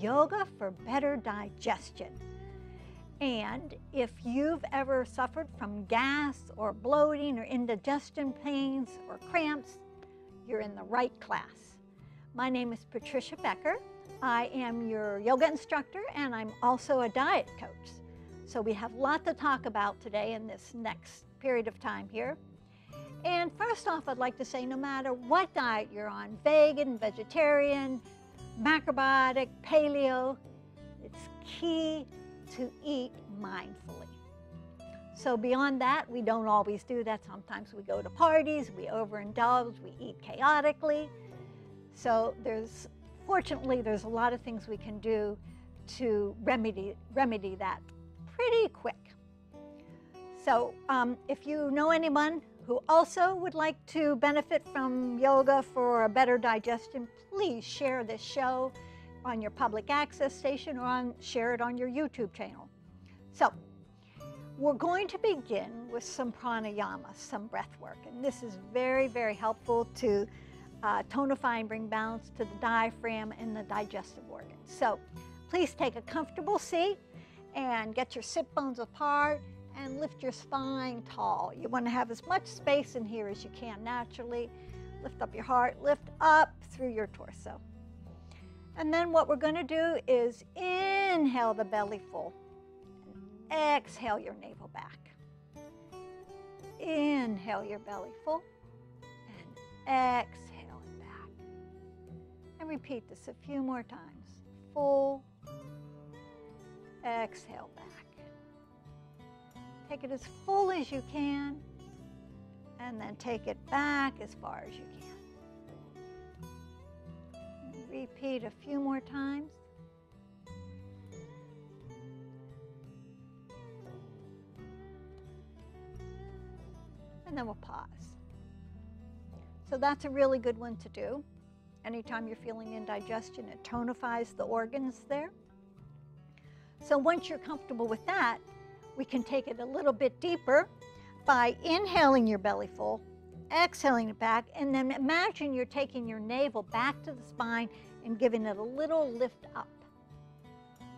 yoga for better digestion. And if you've ever suffered from gas or bloating or indigestion pains or cramps, you're in the right class. My name is Patricia Becker. I am your yoga instructor and I'm also a diet coach. So we have a lot to talk about today in this next period of time here. And first off, I'd like to say no matter what diet you're on, vegan, vegetarian, macrobiotic, paleo, it's key to eat mindfully. So beyond that, we don't always do that. Sometimes we go to parties, we overindulge, we eat chaotically. So fortunately, there's a lot of things we can do to remedy that pretty quick. So if you know anyone who also would like to benefit from yoga for a better digestion, please share this show on your public access station or share it on your YouTube channel. So we're going to begin with some pranayama, some breath work, and this is very, very helpful to tonify and bring balance to the diaphragm and the digestive organs. So please take a comfortable seat and get your sit bones apart and lift your spine tall. You want to have as much space in here as you can naturally. Lift up your heart, lift up through your torso. And then what we're going to do is inhale the belly full. And exhale your navel back. Inhale your belly full. And exhale it back. And repeat this a few more times. Full. Exhale back. Take it as full as you can, and then take it back as far as you can. And repeat a few more times. And then we'll pause. So that's a really good one to do. Anytime you're feeling indigestion, it tonifies the organs there. So once you're comfortable with that, we can take it a little bit deeper by inhaling your belly full, exhaling it back, and then imagine you're taking your navel back to the spine and giving it a little lift up.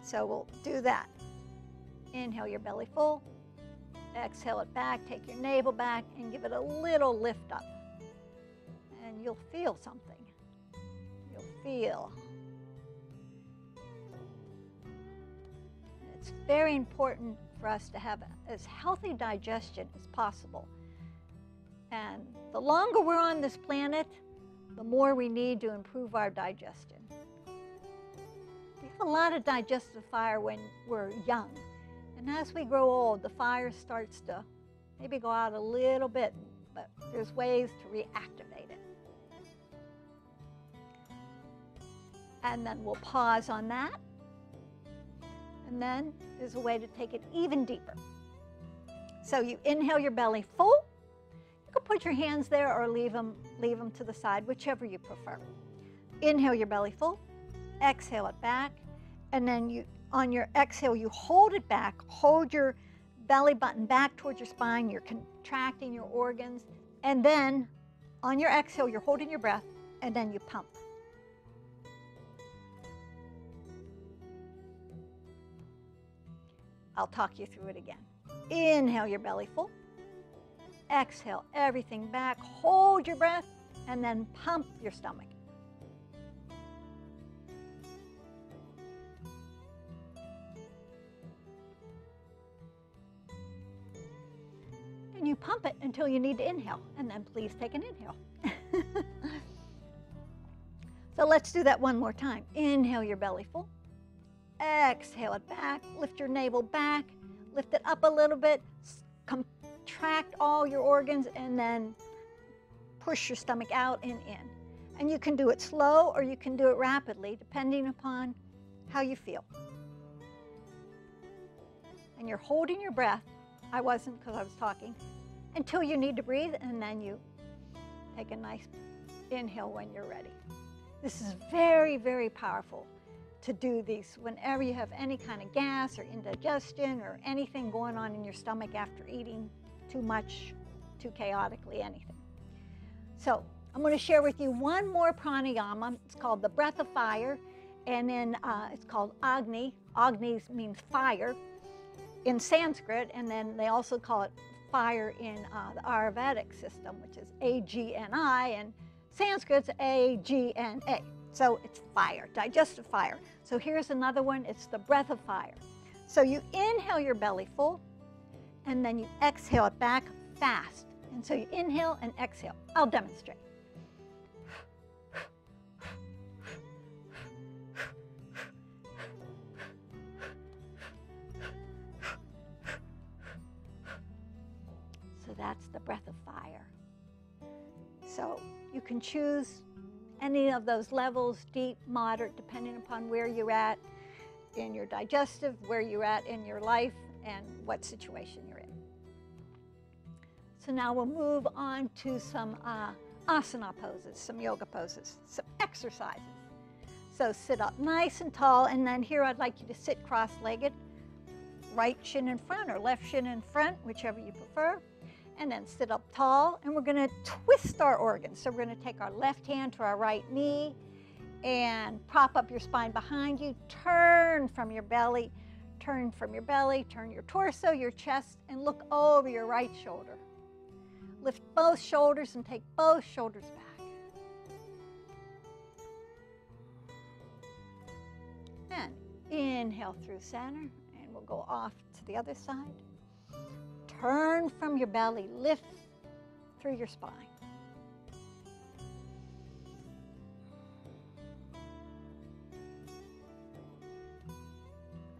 So we'll do that. Inhale your belly full, exhale it back, take your navel back, and give it a little lift up. And you'll feel something. You'll feel. It's very important for us to have as healthy digestion as possible. And the longer we're on this planet, the more we need to improve our digestion. We have a lot of digestive fire when we're young. And as we grow old, the fire starts to maybe go out a little bit, but there's ways to reactivate it. And then we'll pause on that. And then there's a way to take it even deeper. So you inhale your belly full. You can put your hands there or leave them to the side, whichever you prefer. Inhale your belly full, exhale it back, and then on your exhale, you hold it back, hold your belly button back towards your spine, you're contracting your organs, and then on your exhale, you're holding your breath, and then you pump. I'll talk you through it again. Inhale your belly full. Exhale everything back. Hold your breath and then pump your stomach. And you pump it until you need to inhale. And then please take an inhale. So let's do that one more time. Inhale your belly full. Exhale it back, lift your navel back, lift it up a little bit, contract all your organs, and then push your stomach out and in. And you can do it slow or you can do it rapidly, depending upon how you feel. And you're holding your breath, I wasn't because I was talking, until you need to breathe, and then you take a nice inhale when you're ready. This is very, very powerful to do these whenever you have any kind of gas or indigestion or anything going on in your stomach after eating too much, too chaotically, anything. So I'm going to share with you one more pranayama. It's called the breath of fire, and then it's called Agni. Agni means fire in Sanskrit, and then they also call it fire in the Ayurvedic system, which is A-G-N-I, and Sanskrit's A-G-N-A. So it's fire, digestive fire. So here's another one, it's the breath of fire. So you inhale your belly full, and then you exhale it back fast. And so you inhale and exhale. I'll demonstrate. So that's the breath of fire. So you can choose any of those levels, deep, moderate, depending upon where you're at in your digestive, where you're at in your life, and what situation you're in. So now we'll move on to some asana poses, some yoga poses, some exercises. So sit up nice and tall, and then here I'd like you to sit cross-legged, right shin in front or left shin in front, whichever you prefer. And then sit up tall, and we're gonna twist our organs. So we're gonna take our left hand to our right knee and prop up your spine behind you, turn from your belly, turn your torso, your chest, and look over your right shoulder. Lift both shoulders and take both shoulders back. And inhale through center, and we'll go off to the other side. Turn from your belly, lift through your spine.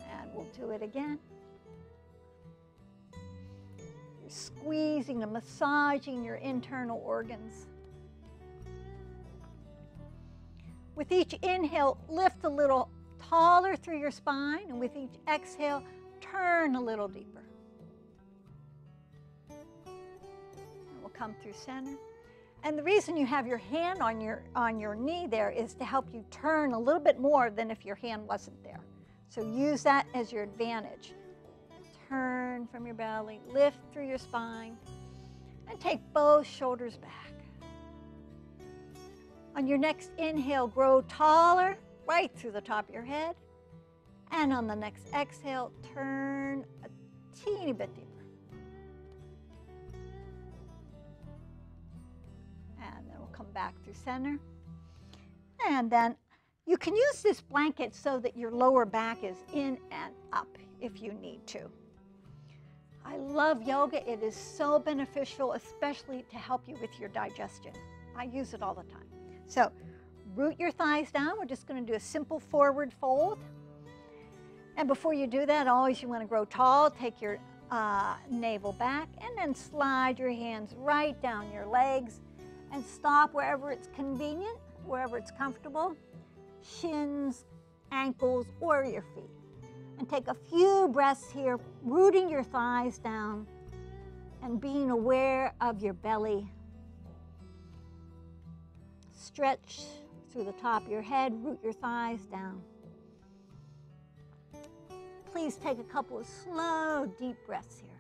And we'll do it again. You're squeezing and massaging your internal organs. With each inhale, lift a little taller through your spine, and with each exhale, turn a little deeper. Come through center. And the reason you have your hand on your knee there is to help you turn a little bit more than if your hand wasn't there. So use that as your advantage. Turn from your belly, lift through your spine, and take both shoulders back. On your next inhale, grow taller right through the top of your head. And on the next exhale, turn a teeny bit deeper. Come back through center. And then you can use this blanket so that your lower back is in and up if you need to. I love yoga. It is so beneficial, especially to help you with your digestion. I use it all the time. So root your thighs down. We're just going to do a simple forward fold. And before you do that, always you want to grow tall. Take your navel back, and then slide your hands right down your legs. And stop wherever it's convenient, wherever it's comfortable, shins, ankles, or your feet. And take a few breaths here, rooting your thighs down and being aware of your belly. Stretch through the top of your head, root your thighs down. Please take a couple of slow, deep breaths here.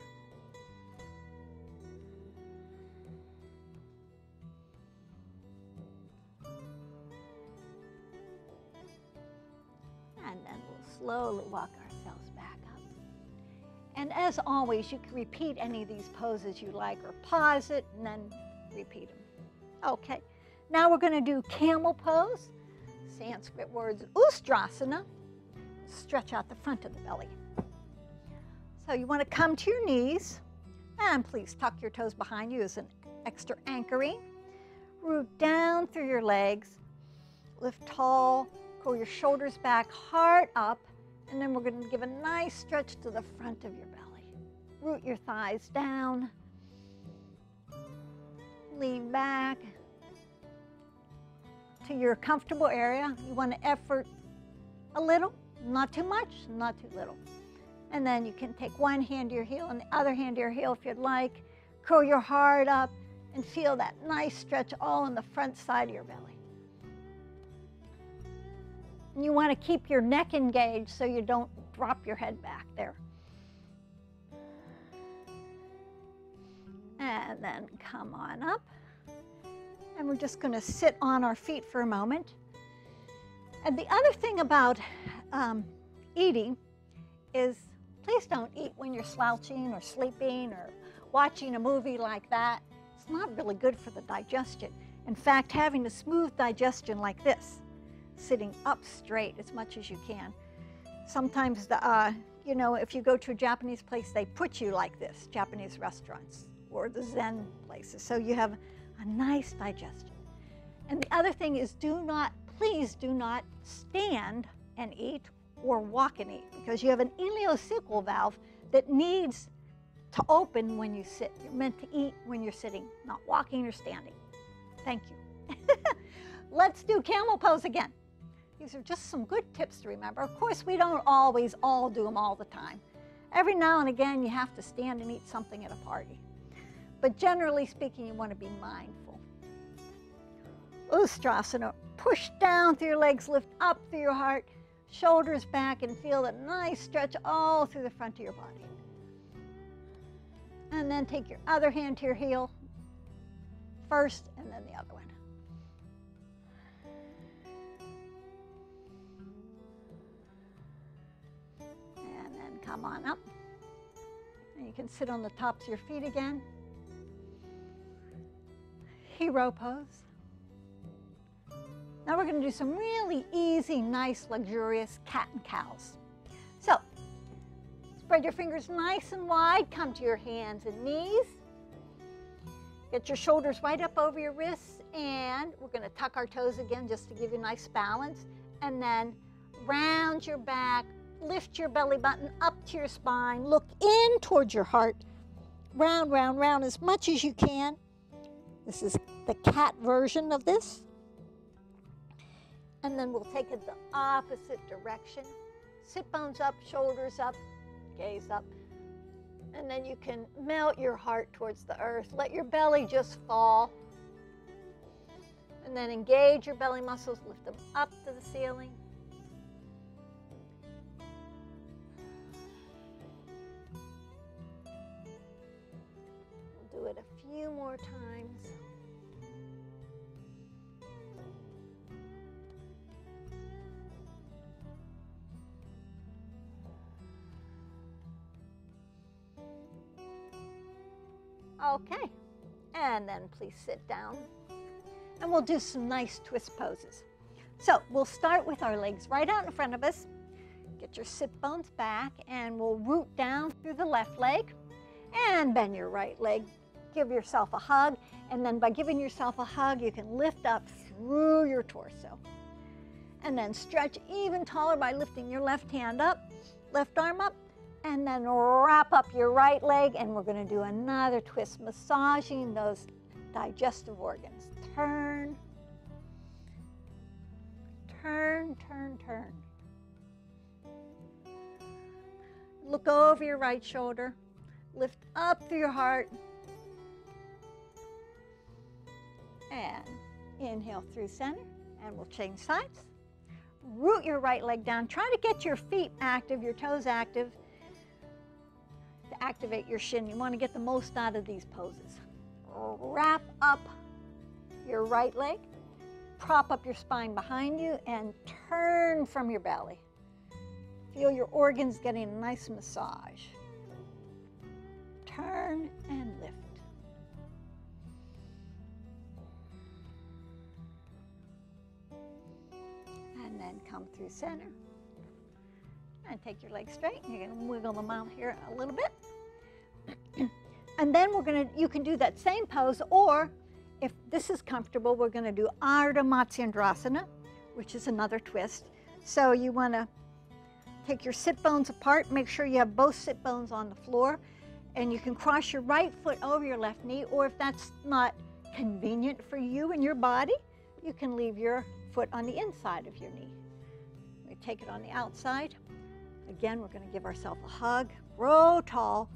And then we'll slowly walk ourselves back up. And as always, you can repeat any of these poses you like, or pause it and then repeat them. Okay, now we're going to do camel pose. Sanskrit words, ustrasana. Stretch out the front of the belly. So you want to come to your knees, and please tuck your toes behind you as an extra anchoring. Root down through your legs, lift tall. Pull your shoulders back, heart up, and then we're going to give a nice stretch to the front of your belly. Root your thighs down. Lean back to your comfortable area. You want to effort a little, not too much, not too little. And then you can take one hand to your heel and the other hand to your heel if you'd like. Curl your heart up and feel that nice stretch all in the front side of your belly. And you want to keep your neck engaged so you don't drop your head back there. And then come on up. And we're just going to sit on our feet for a moment. And the other thing about eating is please don't eat when you're slouching or sleeping or watching a movie like that. It's not really good for the digestion. In fact, having a smooth digestion like this, sitting up straight as much as you can. Sometimes, you know, if you go to a Japanese place, they put you like this, Japanese restaurants or the Zen places, so you have a nice digestion. And the other thing is please do not stand and eat or walk and eat, because you have an ileocecal valve that needs to open when you sit. You're meant to eat when you're sitting, not walking or standing. Thank you. Let's do camel pose again. These are just some good tips to remember. Of course, we don't always all do them all the time. Every now and again, you have to stand and eat something at a party. But generally speaking, you want to be mindful. Ustrasana, push down through your legs, lift up through your heart, shoulders back, and feel that nice stretch all through the front of your body. And then take your other hand to your heel first, and then the other one. And then come on up. And you can sit on the tops of your feet again. Hero pose. Now we're going to do some really easy, nice, luxurious cat and cows. So, spread your fingers nice and wide, come to your hands and knees. Get your shoulders right up over your wrists, and we're going to tuck our toes again just to give you nice balance. And then round your back, lift your belly button up to your spine, look in towards your heart. Round, round, round as much as you can. This is the cat version of this. And then we'll take it the opposite direction. Sit bones up, shoulders up, gaze up. And then you can melt your heart towards the earth. Let your belly just fall. And then engage your belly muscles, lift them up to the ceiling. We'll do it a few more times. Okay, and then please sit down, and we'll do some nice twist poses. So we'll start with our legs right out in front of us. Get your sit bones back, and we'll root down through the left leg, and bend your right leg. Give yourself a hug, and then by giving yourself a hug, you can lift up through your torso. And then stretch even taller by lifting your left hand up, left arm up, and then wrap up your right leg, and we're going to do another twist, massaging those digestive organs. Turn, turn, turn, turn. Look over your right shoulder, lift up through your heart, and inhale through center, and we'll change sides. Root your right leg down. Try to get your feet active, your toes active, to activate your shin. You want to get the most out of these poses. Wrap up your right leg, prop up your spine behind you, and turn from your belly. Feel your organs getting a nice massage. Turn and lift. And then come through center. And take your legs straight. You're going to wiggle them out here a little bit. And then you can do that same pose, or if this is comfortable, we're going to do Ardha Matsyendrasana, which is another twist. So you want to take your sit bones apart, make sure you have both sit bones on the floor, and you can cross your right foot over your left knee, or if that's not convenient for you and your body, you can leave your foot on the inside of your knee. We take it on the outside. Again, we're going to give ourselves a hug, grow tall.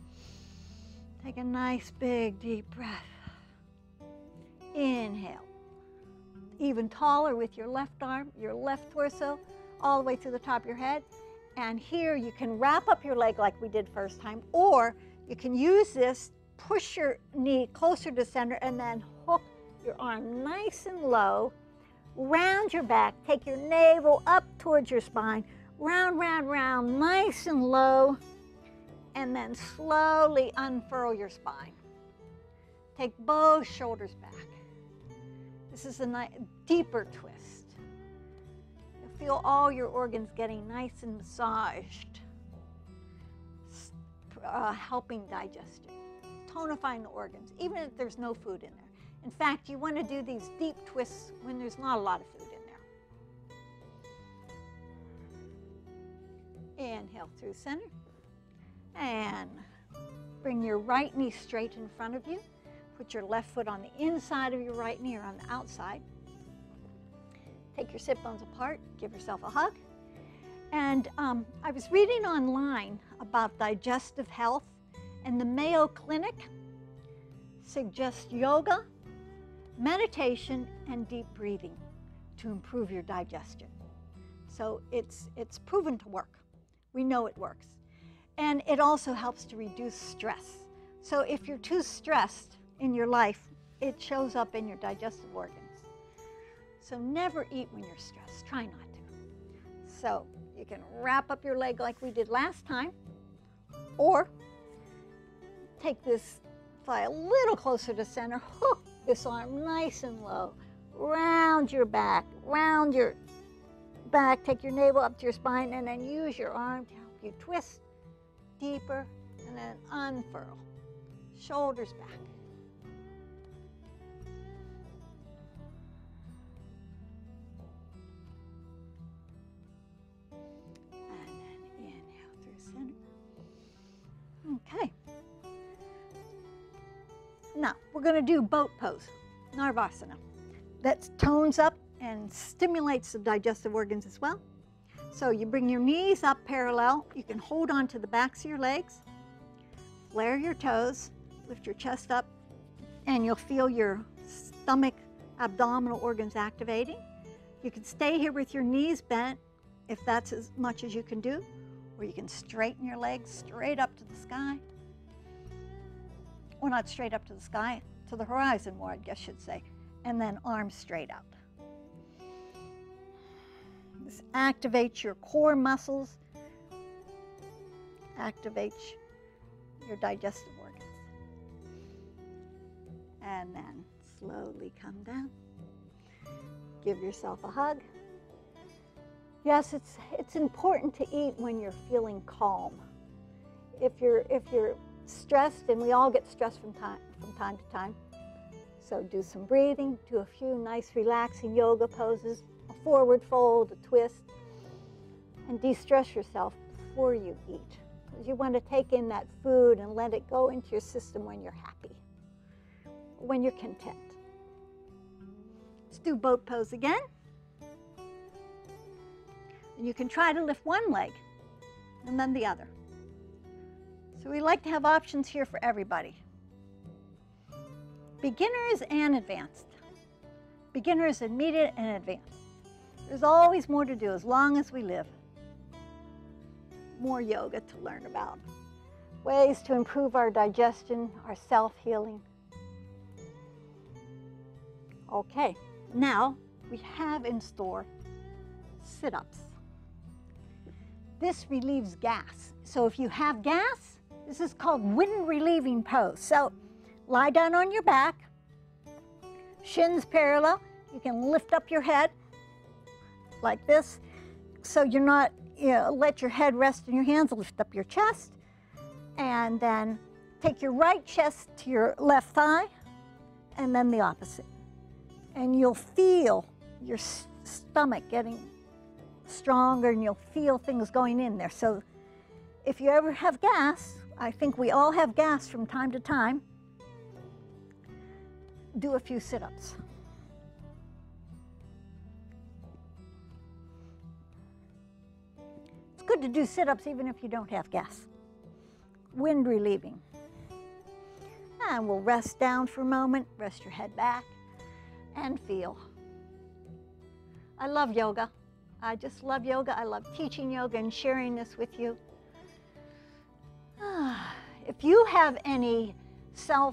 Take a nice big deep breath. Inhale. Even taller with your left arm, your left torso, all the way to the top of your head. And here you can wrap up your leg like we did first time, or you can use this, push your knee closer to center, and then hook your arm nice and low round your back. Take your navel up towards your spine. Round, round, round, nice and low. And then slowly unfurl your spine. Take both shoulders back. This is a deeper twist. You'll feel all your organs getting nice and massaged, helping digestion, tonifying the organs, even if there's no food in there. In fact, you want to do these deep twists when there's not a lot of food in there. Inhale through center. And bring your right knee straight in front of you. Put your left foot on the inside of your right knee or on the outside. Take your sit bones apart. Give yourself a hug. And I was reading online about digestive health, and the Mayo Clinic suggests yoga, meditation, and deep breathing to improve your digestion. So it's proven to work. We know it works. And it also helps to reduce stress. So if you're too stressed in your life, it shows up in your digestive organs. So never eat when you're stressed. Try not to. So you can wrap up your leg like we did last time, or take this thigh a little closer to center. Hook this arm nice and low. Round your back, round your back. Take your navel up to your spine, and then use your arm to help you twist deeper, and then unfurl. Shoulders back. And then inhale through center. Okay. Now, we're going to do boat pose, Narvasana. That tones up and stimulates the digestive organs as well. So you bring your knees up parallel. You can hold on to the backs of your legs. Flare your toes. Lift your chest up. And you'll feel your stomach, abdominal organs activating. You can stay here with your knees bent if that's as much as you can do. Or you can straighten your legs straight up to the sky. Or not straight up to the sky, to the horizon more, I guess I should say. And then arms straight out. This activates your core muscles, activates your digestive organs. And then slowly come down. Give yourself a hug. Yes, it's important to eat when you're feeling calm. If you're stressed, and we all get stressed from time to time, so do some breathing, do a few nice relaxing yoga poses, a forward fold, a twist, and de-stress yourself before you eat. Because you want to take in that food and let it go into your system when you're happy, when you're content. Let's do boat pose again. And you can try to lift one leg and then the other. So we like to have options here for everybody. Beginners and advanced. Beginners, intermediate, and advanced. There's always more to do as long as we live. More yoga to learn about. Ways to improve our digestion, our self-healing. Okay, now we have in store sit-ups. This relieves gas. So if you have gas, this is called wind relieving pose. So lie down on your back, shins parallel. You can lift up your head like this. So you're not, let your head rest in your hands, lift up your chest. And then take your right chest to your left thigh, and then the opposite. And you'll feel your stomach getting stronger, and you'll feel things going in there. So if you ever have gas, I think we all have gas from time to time, do a few sit-ups. It's good to do sit-ups even if you don't have gas. Wind relieving. And we'll rest down for a moment, rest your head back, and feel. I love yoga. I just love yoga. I love teaching yoga and sharing this with you. If you have any self-care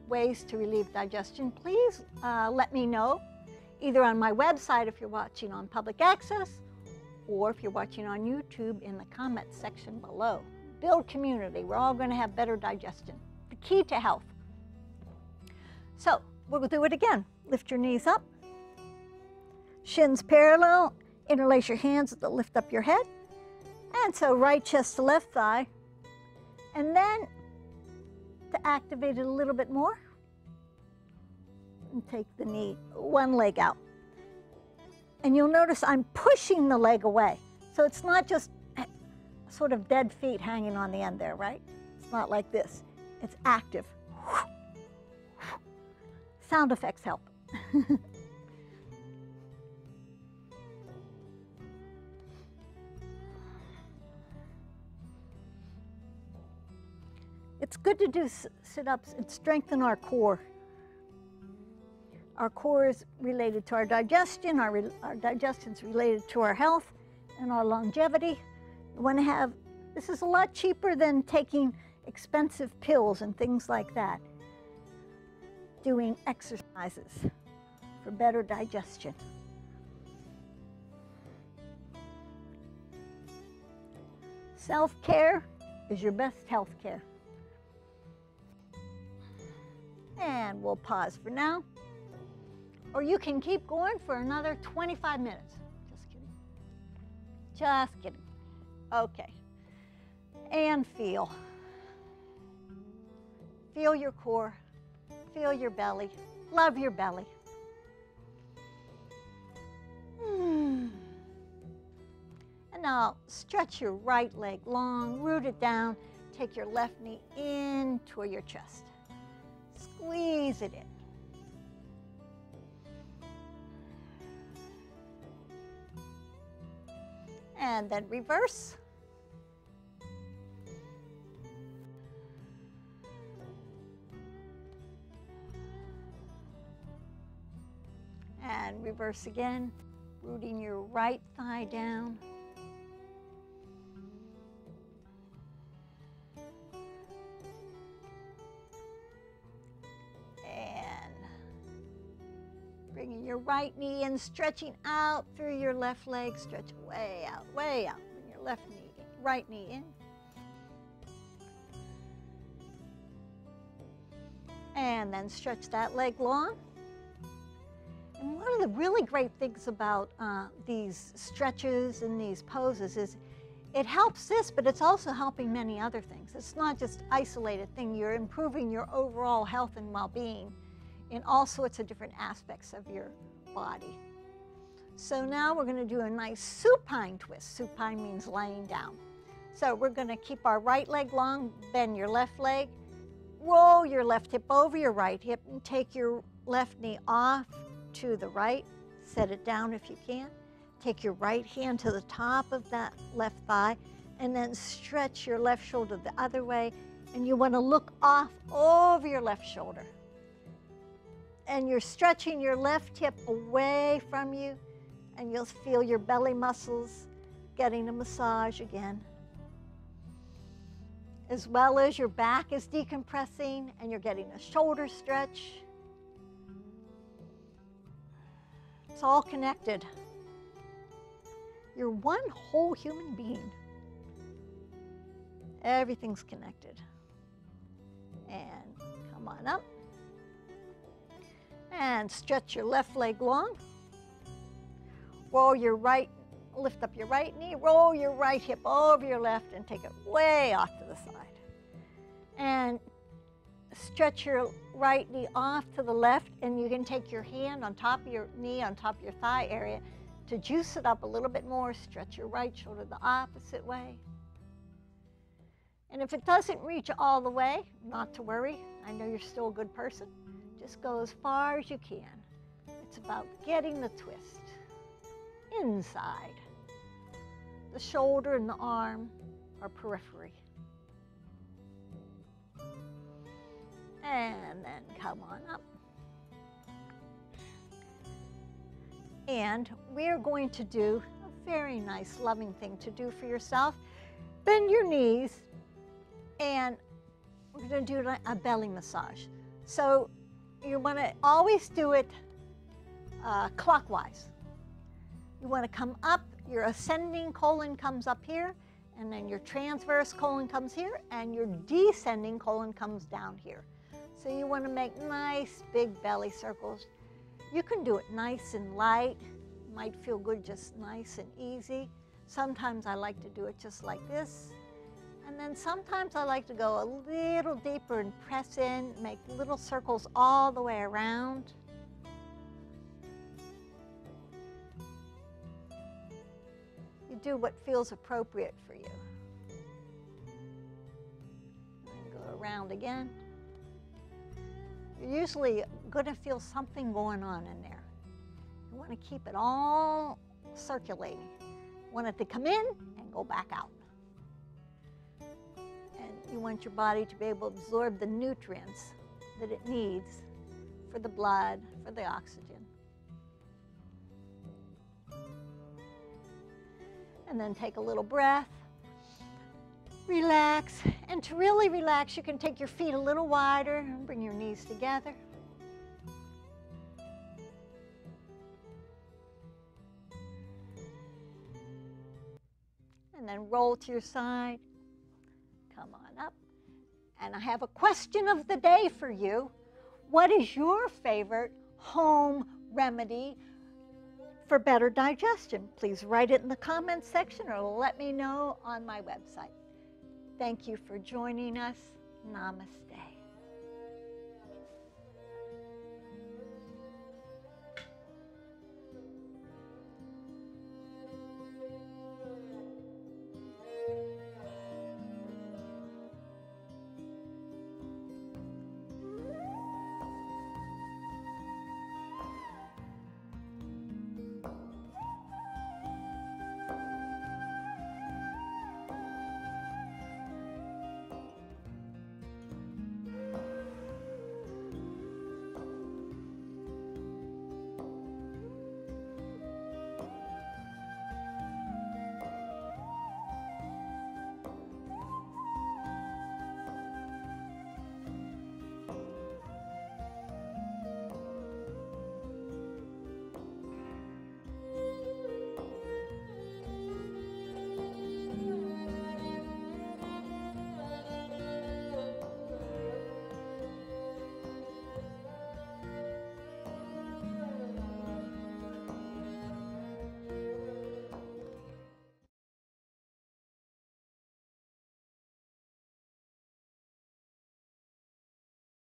ways to relieve digestion, please let me know. either on my website if you're watching on public access, or if you're watching on YouTube, in the comment section below. Build community. We're all going to have better digestion. The key to health. So we'll do it again. Lift your knees up. Shins parallel. Interlace your hands to lift up your head. And so right chest to left thigh. And then to activate it a little bit more, and take the knee, one leg out. And you'll notice I'm pushing the leg away. So it's not just sort of dead feet hanging on the end there, right? It's not like this. It's active. Sound effects help. It's good to do sit-ups and strengthen our core. Our core is related to our digestion, our digestion is related to our health and our longevity. You want to have, this is a lot cheaper than taking expensive pills and things like that. Doing exercises for better digestion. Self-care is your best health care. And we'll pause for now. Or you can keep going for another 25 minutes. Just kidding. Just kidding. Okay. And feel. Feel your core. Feel your belly. Love your belly. And now stretch your right leg long, root it down. Take your left knee in toward your chest. Squeeze it in. And then reverse. And reverse again, rooting your right thigh down. Bringing your right knee in, stretching out through your left leg. Stretch way out, way out. Bring your left knee, right knee in. And then stretch that leg long. And one of the really great things about these stretches and these poses is it helps this, but it's also helping many other things. It's not just isolated thing. You're improving your overall health and well-being in all sorts of different aspects of your body. So now we're going to do a nice supine twist. Supine means laying down. So we're going to keep our right leg long, bend your left leg, roll your left hip over your right hip, and take your left knee off to the right. Set it down if you can. Take your right hand to the top of that left thigh, and then stretch your left shoulder the other way. And you want to look off over your left shoulder. And you're stretching your left hip away from you, and you'll feel your belly muscles getting a massage again. As well as your back is decompressing and you're getting a shoulder stretch. It's all connected. You're one whole human being. Everything's connected. And come on up. And stretch your left leg long. Roll your right, lift up your right knee, roll your right hip over your left and take it way off to the side. And stretch your right knee off to the left, and you can take your hand on top of your knee, on top of your thigh area to juice it up a little bit more. Stretch your right shoulder the opposite way. And if it doesn't reach all the way, not to worry. I know you're still a good person. Just go as far as you can. It's about getting the twist inside. The shoulder and the arm are periphery. And then come on up. And we're going to do a very nice, loving thing to do for yourself. Bend your knees, and we're going to do a belly massage. So you want to always do it clockwise. You want to come up, your ascending colon comes up here, and then your transverse colon comes here, and your descending colon comes down here. So you want to make nice big belly circles. You can do it nice and light. It might feel good just nice and easy. Sometimes I like to do it just like this. And then sometimes I like to go a little deeper and press in, make little circles all the way around. You do what feels appropriate for you. And go around again. You're usually going to feel something going on in there. You want to keep it all circulating. You want it to come in and go back out. And you want your body to be able to absorb the nutrients that it needs for the blood, for the oxygen. And then take a little breath, relax, and to really relax, you can take your feet a little wider and bring your knees together. And then roll to your side, come on up. And I have a question of the day for you. What is your favorite home remedy for better digestion? Please write it in the comments section or let me know on my website. Thank you for joining us. Namaste.